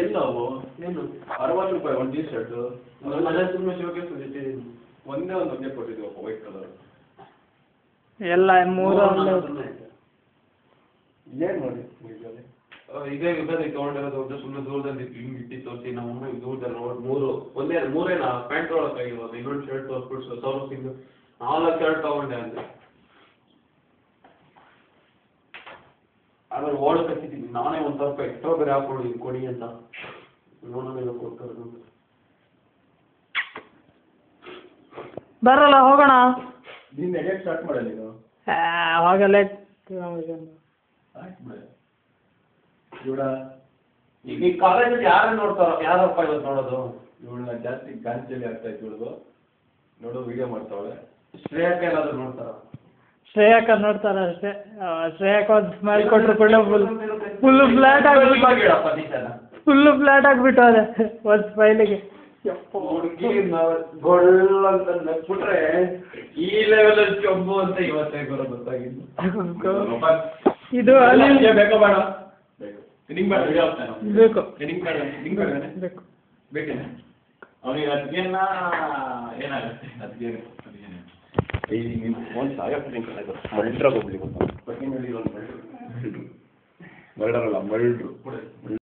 ಎಲ್ಲವು ಏನು ₹60 ಒಂದು ಟೀ ಶರ್ಟ್ ಮನೆ ಸುಮ್ಮನೆ ಶೋಕೇಸ್ ಇಟ್ಟಿದ್ದೀನಿ. ಒಂದೇ ಒಂದು ಕೊಟ್ಟಿದ್ದೀವಪ್ಪ ವೈಟ್ ಕಲರ್. ಎಲ್ಲ ಮೂರು ಏನು ನೋಡಿ ಈಗ ಯುಗದಲ್ಲಿ ತಗೊಂಡಿರೋದು ದೊಡ್ಡ ಸುಮ್ಮನೆ ದೂರದಲ್ಲಿ ಹಿಂಗೆ ಇಟ್ಟು ತೋರಿಸಿ ನಮ್ಮ ದೂರದಲ್ಲಿ ನೋಡಿ ಮೂರೇನಾ ಪ್ಯಾಂಟ್ ತೊಗೊಳಕ್ಕಾಗಿಲ್ವ ಇನ್ನೊಂದು ಶರ್ಟ್ ತೋರಿಸ್ಬಿಟ್ಟು 1000 ಸಿಂಗ್ 4 ಶರ್ಟ್ ತಗೊಂಡೆ ಅಂತ ಆಮೇಲೆ ಓಡಕ್ಕೆ ಹಚ್ಚಿದ್ದೀನಿ ನಾನೇ ಒಂದು ಸ್ವಲ್ಪ ಎಕ್ಸ್ಟ್ರಾ ಬೇರೆ ಹಾಕೊಂಡಿದ್ದೀನಿ ಕೊಡಿ ಅಂತ ನೋಡೋಣ ಕೊಡ್ತಾರೆ ಅಂತ ಬರಲ್ಲ ಹೋಗೋಣ. ನೀನು ನಡೆಯಕ್ಕೆ ಸ್ಟಾರ್ಟ್ ಮಾಡ ನೀನು ಅವಾಗಲೇ ಇವಳ ಈಗ ಈ ಕಾಲೇಜಲ್ಲಿ ಯಾರೇ ನೋಡ್ತಾರೋ ಯಾರಪ್ಪ ಇವತ್ತು ನೋಡೋದು ಇವಳನ್ನ ಜಾಸ್ತಿ ಗಾಂಚಲಿ ಆಗ್ತಾ ಇತ್ತು ಇವಳು ನೋಡು ವಿಡಿಯೋ ಮಾಡ್ತಾವಳೆ. ಶ್ರೇಯಕ್ಕ ಏನಾದ್ರು ನೋಡ್ತಾರ ಶ್ರೇಯಕ್ಕ ನೋಡ್ತಾರ ಅಷ್ಟೇ. ಶ್ರೇಯಕ್ಕ ಒಂದು ಸ್ಮೈಲ್ ಕೊಟ್ಟರು ಕೂಡ ಫುಲ್ ಫ್ಲಾಟ್ ಆಗ್ಬಿಟ್ಟು ಫುಲ್ಲು ಫ್ಲಾಟ್ ಆಗಿಬಿಟ್ಟು ಅದೇ ಒಂದು ಸ್ಮೈಲಿಗೆ ಹುಡುಗಿ ಗೊಳ್ಳಂತ ನಕ್ಬಿಟ್ರೆ ಈ ಲೆವೆಲ್ ಅಲ್ಲಿ ಚೊಂಬು ಅಂತ ಇವತ್ತೇ ಗೊತ್ತಾಗಿದ್ದು. ಇದು ಬೇಕೋ ಬೇಡ ನಿಂಗೆ ಬೇಡ ವಿಡಿಯೋ ಆಗ್ತಾನೆ ಬೇಕು ನಿಂಗೆ ಬೇಡ ಬೇಕು ಬೇಕೇನೆ ಅವನಿಗೆ ಅದ್ಗೇನ ಏನಾಗುತ್ತೆ ಅದ್ಗೇನೆ ಒಂದು ಮಲ್ಡ್ರಾಗ ಹೋಗ್ಲಿ ಗೊತ್ತಾ ಮಲ್ಡ್ರಲ್ಲ ಮಲ್ಡ್ರು